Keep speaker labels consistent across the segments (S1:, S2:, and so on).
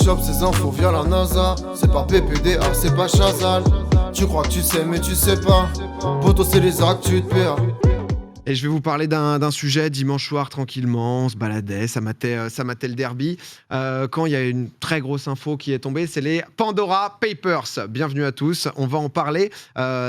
S1: chope ces infos via la NASA. C'est pas PPDA, c'est pas Chazal. Tu crois que tu sais mais tu sais pas. Poto c'est les actus de PA.
S2: Et je vais vous parler d'un sujet dimanche soir tranquillement, on se baladait, ça matait le derby. Quand il y a une très grosse info qui est tombée, c'est les Pandora Papers. Bienvenue à tous, on va en parler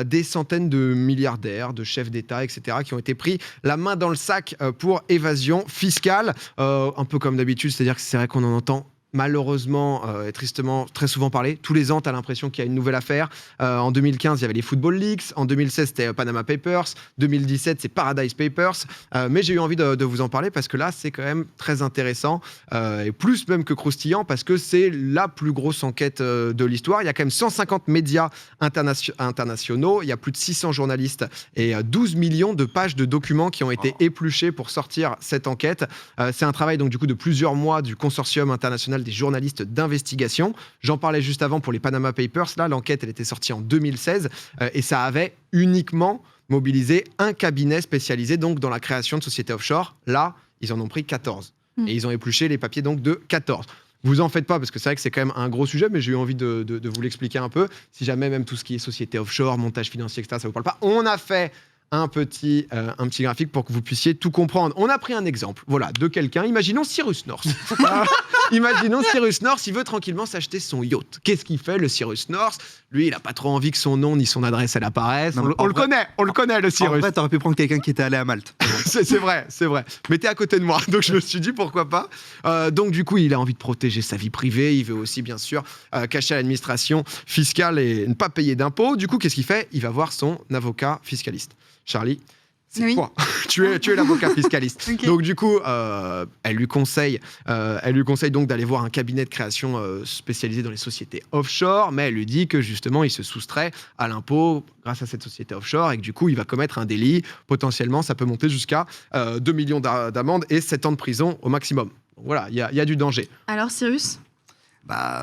S2: des centaines de milliardaires, de chefs d'État, etc. qui ont été pris la main dans le sac pour évasion fiscale. Un peu comme d'habitude, c'est-à-dire que c'est vrai qu'on en entend malheureusement et tristement très souvent parlé. Tous les ans, tu as l'impression qu'il y a une nouvelle affaire. En 2015, il y avait les Football Leaks. En 2016, c'était Panama Papers. 2017, c'est Paradise Papers. Mais j'ai eu envie de vous en parler parce que là, c'est quand même très intéressant et plus même que croustillant parce que c'est la plus grosse enquête de l'histoire. Il y a quand même 150 médias internationaux. Il y a plus de 600 journalistes et 12 millions de pages de documents qui ont été épluchés pour sortir cette enquête. C'est un travail donc du coup de plusieurs mois du consortium international des journalistes d'investigation. J'en parlais juste avant pour les Panama Papers. Là, l'enquête, elle était sortie en 2016 et ça avait uniquement mobilisé un cabinet spécialisé donc dans la création de sociétés offshore. Là, ils en ont pris 14. Et ils ont épluché les papiers donc de 14. Vous en faites pas parce que c'est vrai que c'est quand même un gros sujet, mais j'ai eu envie de vous l'expliquer un peu. Si jamais même tout ce qui est société offshore, montage financier, etc., ça vous parle pas, on a fait un petit graphique pour que vous puissiez tout comprendre. On a pris un exemple, voilà, de quelqu'un. Imaginons Cyrus North. Imaginons Cyrus North, il veut tranquillement s'acheter son yacht. Qu'est-ce qu'il fait, le Cyrus North ? Lui, il n'a pas trop envie que son nom ni son adresse elle apparaissent. On le connaît, le Cyrus.
S3: En fait, t'aurais pu prendre quelqu'un qui était allé à Malte.
S2: c'est vrai. Mais t'es à côté de moi, donc je me suis dit pourquoi pas. Donc du coup, il a envie de protéger sa vie privée. Il veut aussi, bien sûr, cacher à l'administration fiscale et ne pas payer d'impôts. Du coup, qu'est-ce qu'il fait ? Il va voir son avocat fiscaliste. Charlie, c'est quoi ? tu es l'avocat fiscaliste. Okay. Donc du coup, elle lui conseille donc d'aller voir un cabinet de création spécialisé dans les sociétés offshore, mais elle lui dit que justement, il se soustrait à l'impôt grâce à cette société offshore et que du coup, il va commettre un délit. Potentiellement, ça peut monter jusqu'à 2 millions d'amende et 7 ans de prison au maximum. Donc, voilà, il y a du danger.
S4: Alors Cyrus ?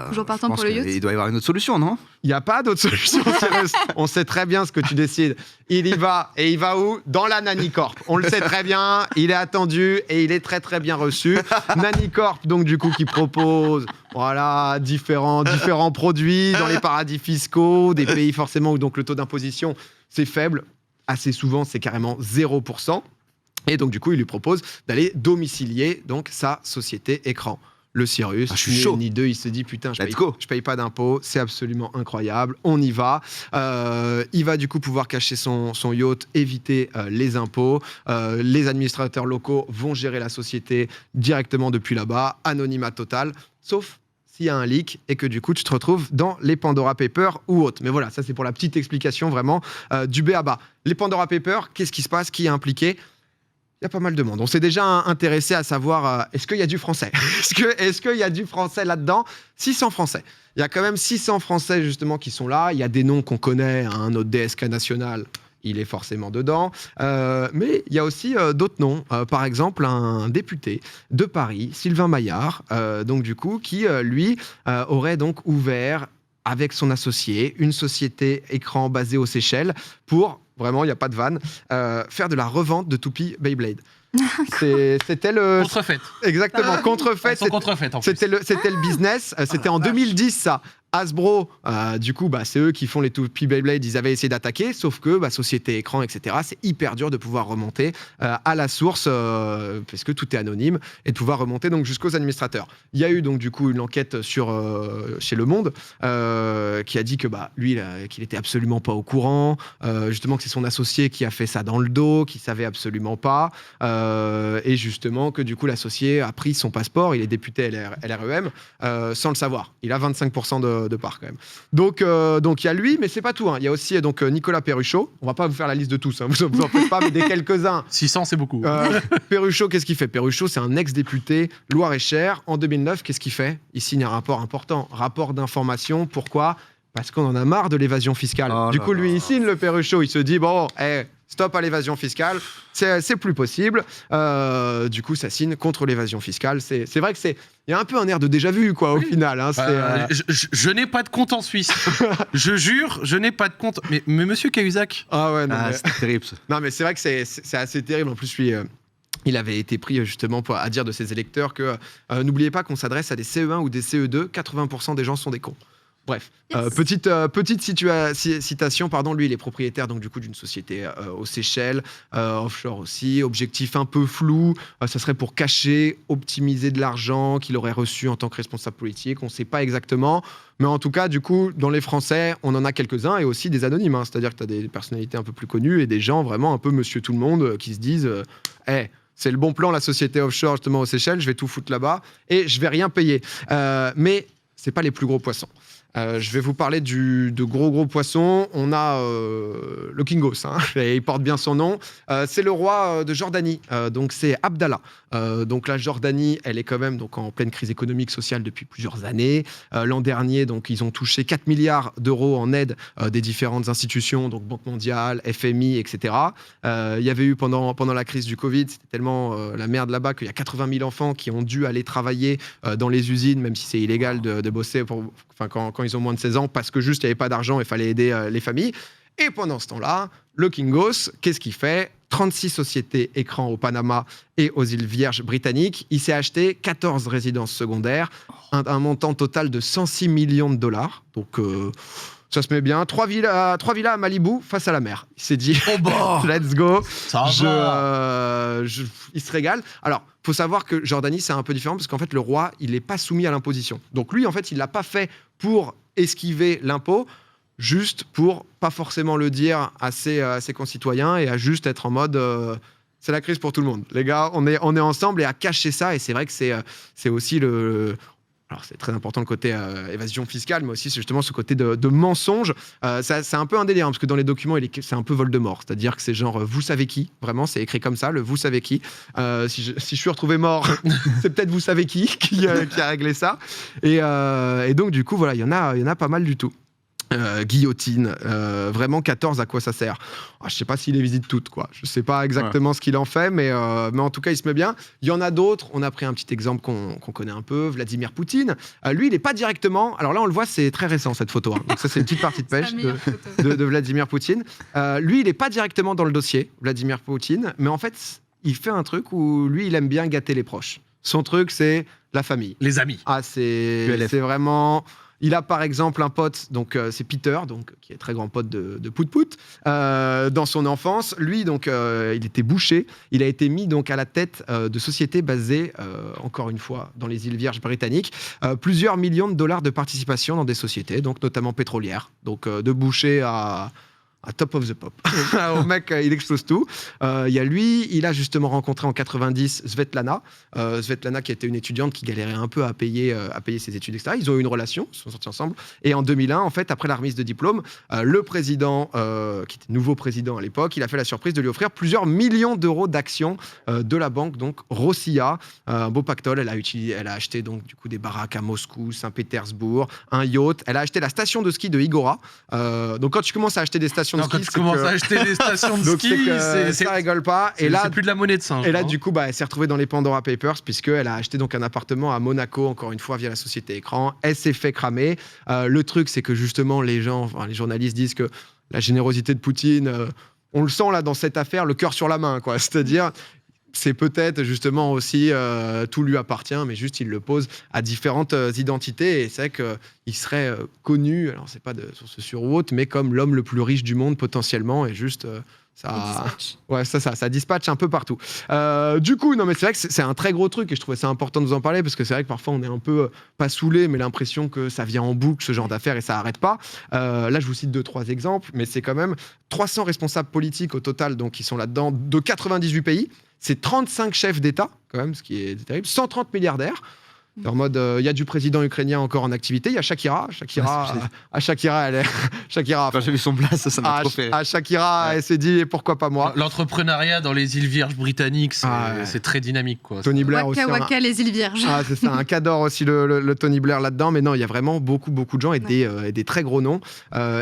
S4: Toujours partant pour le yacht ?
S3: Il doit y avoir une autre solution, non ?
S2: Il n'y a pas d'autre solution, Cyrus. On sait très bien ce que tu décides. Il y va. Et il va où ? Dans la Nanicorp. On le sait très bien. Il est attendu et il est très très bien reçu. Nanicorp, donc du coup, qui propose différents produits dans les paradis fiscaux, des pays forcément où donc le taux d'imposition, c'est faible. Assez souvent, c'est carrément 0%. Et donc du coup, il lui propose d'aller domicilier donc sa société écran. Le Cyrus,
S3: je suis chaud.
S2: Ni deux, il se dit putain, je paye pas d'impôts, c'est absolument incroyable, on y va. Il va du coup pouvoir cacher son yacht, éviter les impôts. Les administrateurs locaux vont gérer la société directement depuis là-bas, anonymat total, sauf s'il y a un leak et que du coup tu te retrouves dans les Pandora Papers ou autres. Mais voilà, ça c'est pour la petite explication vraiment du B à bas. Les Pandora Papers, qu'est-ce qui se passe ? Qui est impliqué ? Il y a pas mal de monde. On s'est déjà intéressé à savoir est-ce qu'il y a du français ? Est-ce qu'il y a du français là-dedans ? 600 Français. Il y a quand même 600 Français justement qui sont là. Il y a des noms qu'on connaît. Notre DSK national, il est forcément dedans. Mais il y a aussi d'autres noms. Par exemple, un député de Paris, Sylvain Maillard, donc du coup, qui lui aurait donc ouvert avec son associé une société écran basée aux Seychelles pour... Vraiment, il n'y a pas de vanne. Faire de la revente de toupies Beyblade. C'était le...
S5: Contrefaite.
S2: Exactement, contrefaite. C'était le business. C'était en 2010, ça. Hasbro, du coup, c'est eux qui font les toupies Beyblade. Ils avaient essayé d'attaquer, sauf que société écran, etc., c'est hyper dur de pouvoir remonter à la source, parce que tout est anonyme, et de pouvoir remonter donc jusqu'aux administrateurs. Il y a eu donc du coup une enquête chez Le Monde qui a dit que lui, qu'il était absolument pas au courant, justement que c'est son associé qui a fait ça dans le dos, qu'il savait absolument pas, et justement que du coup l'associé a pris son passeport, il est député LREM, sans le savoir. Il a 25% de part quand même. Donc il y a lui, mais c'est pas tout. Il y a aussi donc Nicolas Perruchot. On va pas vous faire la liste de tous, vous en faites pas, mais des quelques-uns.
S5: 600, c'est beaucoup.
S2: Perruchot, qu'est-ce qu'il fait ? Perruchot, c'est un ex-député Loir-et-Cher. En 2009, qu'est-ce qu'il fait ? Il signe un rapport important, rapport d'information. Pourquoi ? Parce qu'on en a marre de l'évasion fiscale. Du coup, lui, il signe le Perruchot. Il se dit stop à l'évasion fiscale, c'est plus possible. Du coup, ça signe contre l'évasion fiscale. C'est vrai que il y a un peu un air de déjà vu, quoi, au final.
S5: Je n'ai pas de compte en Suisse. Je jure, je n'ai pas de compte. Mais monsieur Cahuzac.
S2: Ah ouais, non.
S3: C'est terrible. Ça.
S2: Non, mais c'est vrai que c'est assez terrible. En plus, lui, Il avait été pris justement à dire de ses électeurs que n'oubliez pas qu'on s'adresse à des CE1 ou des CE2, 80% des gens sont des cons. Bref,
S4: Yes.
S2: petite citation, pardon, lui il est propriétaire donc du coup d'une société aux Seychelles, offshore aussi, objectif un peu flou, ça serait pour cacher, optimiser de l'argent qu'il aurait reçu en tant que responsable politique, on ne sait pas exactement, mais en tout cas du coup dans les Français on en a quelques-uns et aussi des anonymes, c'est-à-dire que tu as des personnalités un peu plus connues et des gens vraiment un peu monsieur tout le monde qui se disent hey, c'est le bon plan la société offshore justement aux Seychelles, je vais tout foutre là-bas et je vais rien payer, mais c'est pas les plus gros poissons. Je vais vous parler de gros poissons. On a le Kingos, et il porte bien son nom. C'est le roi de Jordanie, donc c'est Abdallah. Donc la Jordanie, elle est quand même donc, en pleine crise économique, sociale depuis plusieurs années. L'an dernier, donc, ils ont touché 4 milliards d'euros en aide des différentes institutions, donc Banque mondiale, FMI, etc. Il y avait eu pendant la crise du Covid, c'était tellement la merde là-bas qu'il y a 80 000 enfants qui ont dû aller travailler dans les usines, même si c'est illégal de bosser quand ils ont moins de 16 ans, parce que juste il n'y avait pas d'argent, il fallait aider les familles. Et pendant ce temps-là, le Kingos, qu'est-ce qu'il fait ? 36 sociétés écrans au Panama et aux îles Vierges britanniques. Il s'est acheté 14 résidences secondaires, un montant total de 106 millions de dollars. Donc, ça se met bien. 3 villas à Malibu face à la mer. Il s'est dit, let's go. Il se régale. Alors, il faut savoir que Jordanie, c'est un peu différent parce qu'en fait, le roi, il n'est pas soumis à l'imposition. Donc lui, en fait, il ne l'a pas fait pour esquiver l'impôt, juste pour pas forcément le dire à ses concitoyens et à juste être en mode c'est la crise pour tout le monde. Les gars, on est ensemble et à cacher ça. Et c'est vrai que c'est aussi alors c'est très important le côté évasion fiscale, mais aussi c'est justement ce côté de mensonge. C'est un peu un délire, parce que dans les documents, c'est un peu Voldemort. C'est-à-dire que c'est genre, vous savez qui, vraiment, c'est écrit comme ça, le vous savez qui. Si je suis retrouvé mort, c'est peut-être vous savez qui a réglé ça. Et donc, du coup, voilà, il y en a pas mal du tout. Guillotine, vraiment 14, à quoi ça sert? Je sais pas s'il les visite toutes, quoi. Je sais pas exactement ce qu'il en fait, mais en tout cas, il se met bien. Il y en a d'autres. On a pris un petit exemple qu'on connaît un peu, Vladimir Poutine. Lui, il n'est pas directement. Alors là, on le voit, c'est très récent cette photo. Donc ça, c'est une petite partie de pêche de Vladimir Poutine. Lui, il n'est pas directement dans le dossier, Vladimir Poutine, mais en fait, il fait un truc où lui, il aime bien gâter les proches. Son truc, c'est la famille,
S5: les amis.
S2: C'est vraiment. Il a par exemple un pote, donc c'est Peter, donc qui est très grand pote de Pout-Pout, dans son enfance. Lui, donc, il était boucher. Il a été mis donc à la tête de sociétés basées, encore une fois, dans les îles Vierges britanniques. Plusieurs millions de dollars de participation dans des sociétés, donc notamment pétrolières. Donc de boucher à top of the pop. Au mec, il explose tout. Il y a lui, il a justement rencontré en 90 Svetlana. Svetlana qui était une étudiante qui galérait un peu à payer ses études, etc. Ils ont eu une relation, ils sont sortis ensemble. Et en 2001, en fait, après la remise de diplôme, le président, qui était nouveau président à l'époque, il a fait la surprise de lui offrir plusieurs millions d'euros d'actions de la banque, donc Rossiya. Un beau pactole. Elle a acheté donc du coup des baraques à Moscou, Saint-Pétersbourg, un yacht. Elle a acheté la station de ski de Igora. Donc quand tu commences à acheter des stations
S5: quand tu commences à acheter des stations de ski,
S2: ça rigole pas. Et là,
S5: c'est plus de la monnaie de singe.
S2: Et là, du coup, elle s'est retrouvée dans les Pandora Papers puisqu'elle a acheté donc un appartement à Monaco, encore une fois, via la société Écran. Elle s'est fait cramer. Le truc, c'est que justement, les journalistes disent que la générosité de Poutine, on le sent là dans cette affaire, le cœur sur la main, quoi. C'est-à-dire, c'est peut-être justement aussi tout lui appartient, mais juste il le pose à différentes identités. Et c'est vrai qu'il serait connu, alors c'est pas de source sûre ou autre, mais comme l'homme le plus riche du monde potentiellement, et juste ça dispatche un peu partout. Du coup, non mais c'est vrai que c'est un très gros truc et je trouvais ça important de vous en parler parce que c'est vrai que parfois on est un peu pas saoulé, mais l'impression que ça vient en boucle ce genre d'affaires et ça arrête pas. Là, je vous cite 2-3 exemples, mais c'est quand même 300 responsables politiques au total, donc qui sont là-dedans de 98 pays. C'est 35 chefs d'État, quand même, ce qui est terrible. 130 milliardaires. En mode, il y a du président ukrainien encore en activité. Il y a Shakira. Shakira,
S3: quand j'ai vu son place, ça m'a trop fait.
S2: Shakira, elle s'est dit, pourquoi pas moi.
S5: L'entrepreneuriat dans les îles Vierges britanniques, c'est très dynamique, quoi.
S2: Tony Blair
S4: Waka
S2: aussi.
S4: Waka, les îles Vierges.
S2: C'est ça, un cadre aussi le Tony Blair là-dedans. Mais non, il y a vraiment beaucoup de gens et des très gros noms.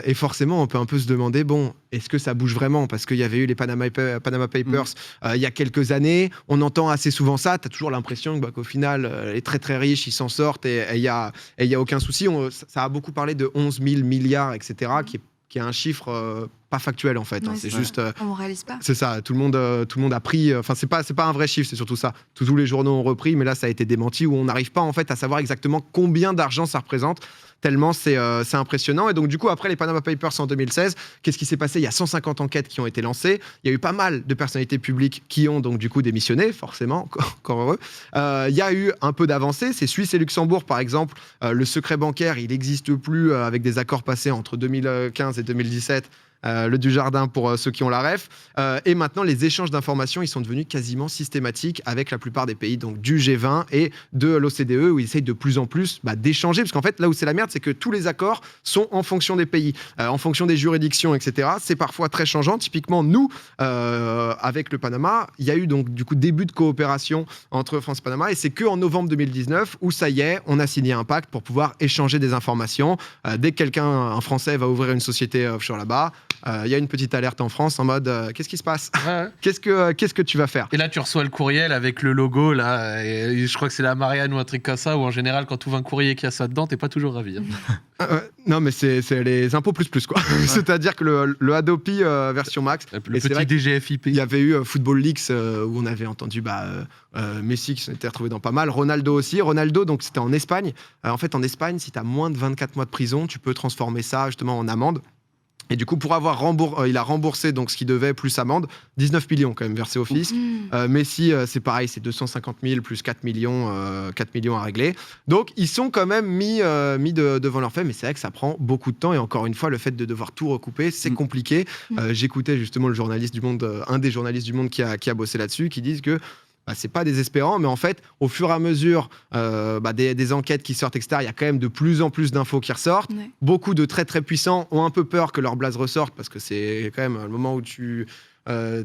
S2: Et forcément, on peut un peu se demander, bon, est-ce que ça bouge vraiment? Parce qu'il y avait eu les Panama Papers il y a quelques années. On entend assez souvent ça. Tu as toujours l'impression qu'au final, elle est très très riche, ils s'en sortent et il y a aucun souci. Ça a beaucoup parlé de 11 000 milliards, etc., qui est un chiffre pas factuel en fait. C'est juste.
S4: On réalise pas.
S2: C'est ça. Tout le monde a pris. Enfin, c'est pas un vrai chiffre. C'est surtout ça. Tous les journaux ont repris, mais là, ça a été démenti où on n'arrive pas en fait à savoir exactement combien d'argent ça représente. Tellement c'est impressionnant. Et donc, du coup, après les Panama Papers en 2016, qu'est-ce qui s'est passé ? Il y a 150 enquêtes qui ont été lancées. Il y a eu pas mal de personnalités publiques qui ont donc, du coup, démissionné, forcément, encore heureux. Il y a eu un peu d'avancées. C'est Suisse et Luxembourg, par exemple. Le secret bancaire, il n'existe plus avec des accords passés entre 2015 et 2017. Le Dujardin pour ceux qui ont la ref. Et maintenant, les échanges d'informations, ils sont devenus quasiment systématiques avec la plupart des pays donc du G20 et de l'OCDE, où ils essayent de plus en plus d'échanger. Parce qu'en fait, là où c'est la merde, c'est que tous les accords sont en fonction des pays, en fonction des juridictions, etc. C'est parfois très changeant. Typiquement, nous, avec le Panama, il y a eu donc du coup début de coopération entre France et Panama. Et c'est qu'en novembre 2019 où ça y est, on a signé un pacte pour pouvoir échanger des informations. Dès que un Français va ouvrir une société offshore là-bas, il y a une petite alerte en France en mode qu'est-ce qui se passe ? Qu'est-ce que tu vas faire ?
S5: Et là, tu reçois le courriel avec le logo, là, et je crois que c'est la Marianne ou un truc comme ça, où en général, quand tu ouvres un courrier qui a ça dedans, t'es pas toujours ravi.
S2: Non, mais c'est les impôts plus, quoi. C'est-à-dire que le Adopi version max.
S5: Le petit DGFIP.
S2: Il y avait eu Football Leaks où on avait entendu Messi qui s'était retrouvé dans pas mal, Ronaldo aussi. Ronaldo, donc c'était en Espagne. En fait, en Espagne, si tu as moins de 24 mois de prison, tu peux transformer ça justement en amende. Et du coup, pour avoir il a remboursé donc ce qu'il devait plus amende, 19 millions quand même versé au fisc. Messi, c'est pareil, c'est 250 000 plus 4 millions à régler. Donc, ils sont quand même mis devant leur fait, mais c'est vrai que ça prend beaucoup de temps. Et encore une fois, le fait de devoir tout recouper, c'est compliqué. J'écoutais justement le journaliste du Monde, un des journalistes du Monde qui a bossé là-dessus, qui disent que c'est pas désespérant, mais en fait, au fur et à mesure des enquêtes qui sortent, etc., il y a quand même de plus en plus d'infos qui ressortent. Ouais. Beaucoup de très très puissants ont un peu peur que leur blase ressorte, parce que c'est quand même le moment où tu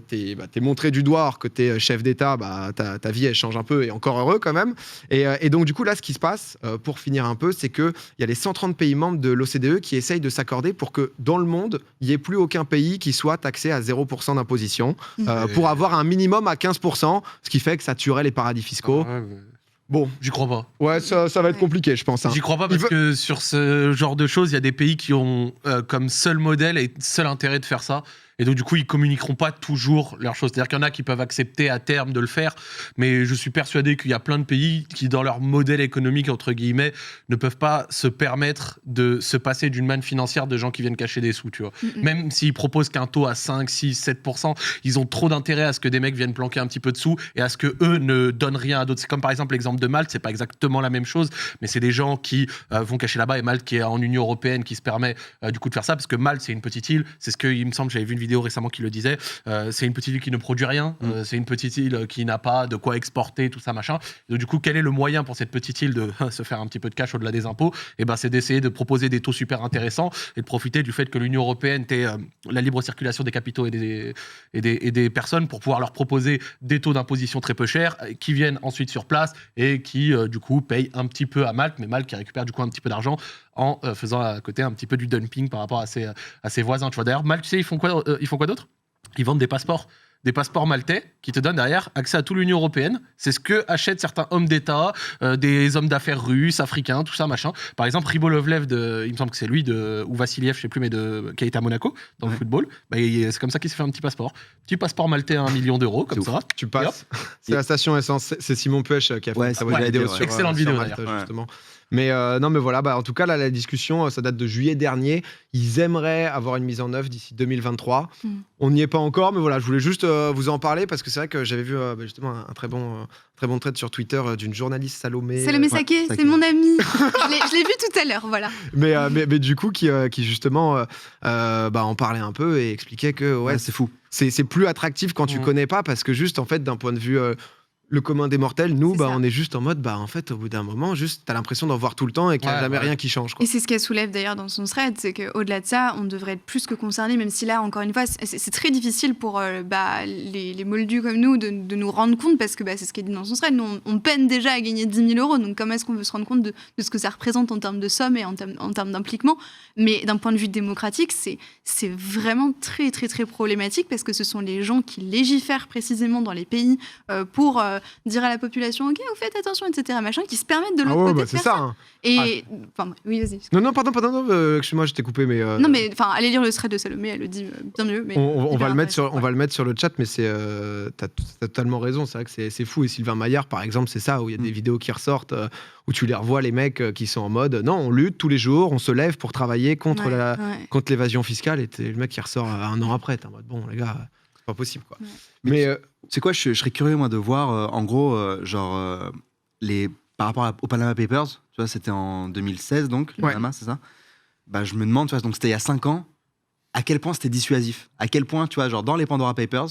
S2: t'es montré du doigt, alors que t'es chef d'État, ta vie elle change un peu, et encore heureux quand même. Et donc du coup là, ce qui se passe, pour finir un peu, c'est qu'il y a les 130 pays membres de l'OCDE qui essayent de s'accorder pour que dans le monde, il n'y ait plus aucun pays qui soit taxé à 0% d'imposition, pour avoir un minimum à 15%, ce qui fait que ça tuerait les paradis fiscaux. Bon,
S5: j'y crois pas.
S2: Ouais, ça va être compliqué, je pense.
S5: J'y crois pas parce que sur ce genre de choses, il y a des pays qui ont comme seul modèle et seul intérêt de faire ça. Et donc, du coup, ils communiqueront pas toujours leurs choses. C'est-à-dire qu'il y en a qui peuvent accepter à terme de le faire, mais je suis persuadé qu'il y a plein de pays qui, dans leur modèle économique, entre guillemets, ne peuvent pas se permettre de se passer d'une manne financière de gens qui viennent cacher des sous, tu vois. Même s'ils proposent qu'un taux à 5, 6, 7%, ils ont trop d'intérêt à ce que des mecs viennent planquer un petit peu de sous et à ce que eux ne donnent rien à d'autres. C'est comme par exemple l'exemple de Malte, c'est pas exactement la même chose, mais c'est des gens qui vont cacher là-bas, et Malte qui est en Union européenne qui se permet du coup de faire ça, parce que Malte, c'est une petite île, c'est ce que, il me semble, j'avais vu une vidéo récemment qui le disait, c'est une petite île qui ne produit rien, c'est une petite île qui n'a pas de quoi exporter, tout ça, machin. Donc, du coup, quel est le moyen pour cette petite île de se faire un petit peu de cash au-delà des impôts ? Et c'est d'essayer de proposer des taux super intéressants et de profiter du fait que l'Union européenne ait la libre circulation des capitaux et des personnes pour pouvoir leur proposer des taux d'imposition très peu chers qui viennent ensuite sur place et qui, du coup, payent un petit peu à Malte, mais Malte qui récupère du coup un petit peu d'argent en faisant à côté un petit peu du dumping par rapport à ses voisins. Tu vois, d'ailleurs, Malte, tu sais, ils font quoi d'autre ? Ils vendent des passeports maltais qui te donnent derrière accès à toute l'Union européenne. C'est ce que achètent certains hommes d'État, des hommes d'affaires russes, africains, tout ça, machin. Par exemple, Ribolovlev, il me semble que c'est lui, ou Vassiliev, je sais plus, mais qui a été à Monaco, dans le football. C'est comme ça qu'il s'est fait un petit passeport. Petit passeport maltais à 1 million d'euros, comme ça.
S2: Tu passes. C'est la station essence. C'est Simon Puech qui a fait sa vidéo sur
S5: excellente vidéo,
S2: Malte, justement. Mais non, mais voilà, en tout cas, là, la discussion, ça date de juillet dernier. Ils aimeraient avoir une mise en œuvre d'ici 2023. On n'y est pas encore, mais voilà, je voulais juste vous en parler parce que c'est vrai que j'avais vu justement un très bon thread sur Twitter d'une journaliste Salomé
S4: Saké, c'est mon amie. je l'ai vu tout à l'heure, voilà.
S2: Mais du coup, qui justement en parlait un peu et expliquait que
S3: c'est fou.
S2: C'est plus attractif quand tu connais pas, parce que juste en fait d'un point de vue le commun des mortels, nous, on est juste en mode, en fait, au bout d'un moment, juste, t'as l'impression d'en voir tout le temps et qu'il n'y a jamais rien qui change, quoi.
S4: Et c'est ce qu'elle soulève d'ailleurs dans son thread, c'est qu'au-delà de ça, on devrait être plus que concernés, même si là, encore une fois, c'est très difficile pour les moldus comme nous de nous rendre compte, parce que c'est ce qu'elle dit dans son thread. Nous, on peine déjà à gagner 10 000 euros, donc comment est-ce qu'on veut se rendre compte de ce que ça représente en termes de somme et en termes d'impliquement ? Mais d'un point de vue démocratique, c'est vraiment très, très, très problématique, parce que ce sont les gens qui légifèrent précisément dans les pays pour dire à la population, ok, vous faites attention, etc. Machin, qui se permettent de l'autre
S2: Ah ouais,
S4: côté
S2: bah,
S4: de
S2: c'est
S4: faire
S2: ça.
S4: ça.
S2: Hein.
S4: Et enfin, oui, vas-y.
S2: Non, pardon, excuse-moi, je t'ai coupé, mais.
S4: Non, mais enfin, allez lire le thread de Salomé, elle le dit bien mieux. Mais
S2: on va le mettre sur le chat, mais t'as totalement raison. C'est vrai que c'est fou. Et Sylvain Maillard, par exemple, c'est ça, où il y a des vidéos qui ressortent, où tu les revois, les mecs qui sont en mode, non, on lutte tous les jours, on se lève pour travailler contre l'évasion fiscale. Et le mec qui ressort un an après, t'es en mode, bon, les gars, c'est pas possible, quoi.
S4: Ouais.
S2: Mais
S3: c'est quoi, je serais curieux, moi, de voir, en gros, par rapport au Panama Papers, tu vois, c'était en 2016, donc, le Panama, c'est ça. Bah, je me demande, tu vois, donc c'était il y a 5 ans, à quel point c'était dissuasif. À quel point, tu vois, genre, dans les Pandora Papers,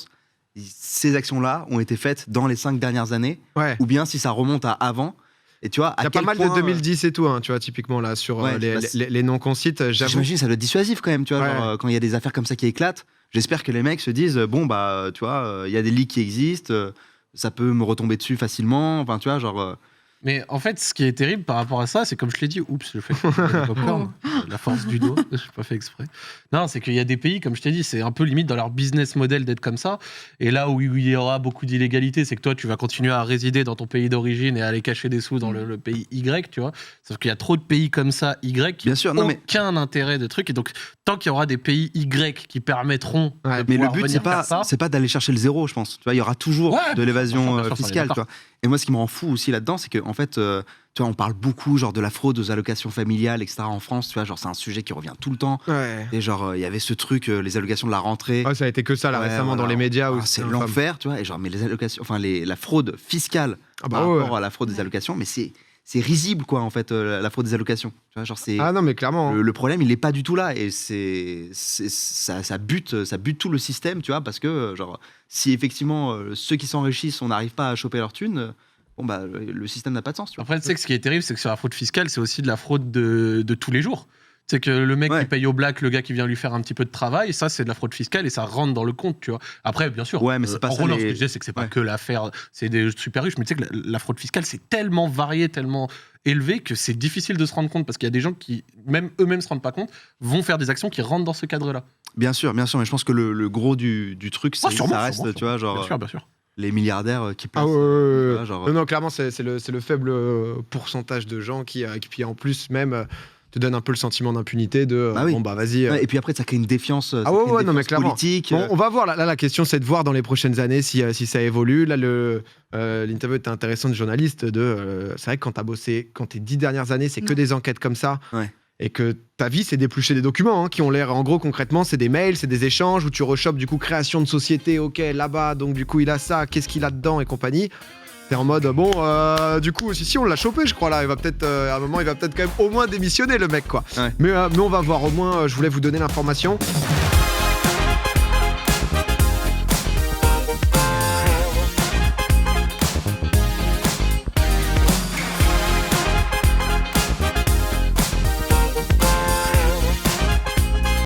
S3: ces actions-là ont été faites dans les 5 dernières années, ou bien si ça remonte à avant. Et tu vois,
S2: il y a pas mal de 2010 et tout, hein, tu vois, typiquement, là, sur les non-concites, j'avoue.
S3: J'imagine ça doit être dissuasif quand même, tu vois, genre, quand il y a des affaires comme ça qui éclatent. J'espère que les mecs se disent, bon, bah, tu vois, il y a des leaks qui existent, ça peut me retomber dessus facilement, enfin, tu vois, genre...
S5: Mais en fait, ce qui est terrible par rapport à ça, c'est comme je l'ai dit, oups, je fais la force du dos, je n'ai pas fait exprès. Non, c'est qu'il y a des pays, comme je t'ai dit, c'est un peu limite dans leur business model d'être comme ça. Et là où il y aura beaucoup d'illégalité, c'est que toi, tu vas continuer à résider dans ton pays d'origine et à aller cacher des sous dans le pays Y, tu vois. Sauf qu'il y a trop de pays comme ça, Y, qui n'ont aucun intérêt de truc. Et donc, tant qu'il y aura des pays Y qui permettront de
S3: mais le
S5: pouvoir
S3: but, c'est pas d'aller chercher le zéro, je pense. Tu vois, il y aura toujours de l'évasion fiscale, tu vois. Et moi, ce qui me rend fou aussi là-dedans, c'est qu'en fait, tu vois, on parle beaucoup genre de la fraude aux allocations familiales, etc. en France, tu vois, genre c'est un sujet qui revient tout le temps. Et genre, il y avait ce truc, les allocations de la rentrée.
S2: Ça a été que ça là récemment dans les médias.
S3: C'est l'enfer, tu vois. Et genre, mais les allocations, enfin la fraude fiscale par rapport à la fraude des allocations, mais c'est risible, quoi, en fait, la fraude des allocations. Tu vois, genre, c'est...
S2: Ah non, mais clairement.
S3: Le problème, il est pas du tout là. Et ça bute tout le système, tu vois, parce que, genre, si effectivement, ceux qui s'enrichissent, on n'arrive pas à choper leur thune, bon, bah, le système n'a pas de sens, tu vois.
S5: Après, tu sais que ce qui est terrible, c'est que sur la fraude fiscale, c'est aussi de la fraude de tous les jours. C'est que le mec qui paye au black, le gars qui vient lui faire un petit peu de travail, ça c'est de la fraude fiscale et ça rentre dans le compte, tu vois. Après, bien sûr,
S3: mais c'est pas ça.
S5: Ce que je disais, c'est que c'est pas que l'affaire, c'est des super riches, mais tu sais que la fraude fiscale, c'est tellement varié, tellement élevé que c'est difficile de se rendre compte parce qu'il y a des gens qui, même eux-mêmes se rendent pas compte, vont faire des actions qui rentrent dans ce cadre-là.
S3: Bien sûr, mais je pense que le gros du truc, ça reste, tu vois, genre.
S5: Bien sûr.
S3: Les milliardaires qui placent.
S2: Non, clairement, c'est le faible pourcentage de gens qui en plus même te donne un peu le sentiment d'impunité de bon bah vas-y.
S3: Et puis après ça crée une défiance,
S2: non, mais clairement.
S3: politique.
S2: Bon, on va voir. Là, la question c'est de voir dans les prochaines années si ça évolue. Là, l'interview était intéressante de journaliste. C'est vrai que quand t'as bossé, quand tes 10 dernières années, c'est que des enquêtes comme ça. Et que ta vie, c'est d'éplucher des documents qui ont l'air, en gros, concrètement, c'est des mails, c'est des échanges où tu rechopes, du coup, création de société, ok, là-bas, donc du coup, il a ça, qu'est-ce qu'il a dedans et compagnie. T'es en mode, bon, du coup, si on l'a chopé, je crois, là, il va peut-être, à un moment, il va peut-être quand même au moins démissionner, le mec, quoi. Mais on va voir, au moins, je voulais vous donner l'information.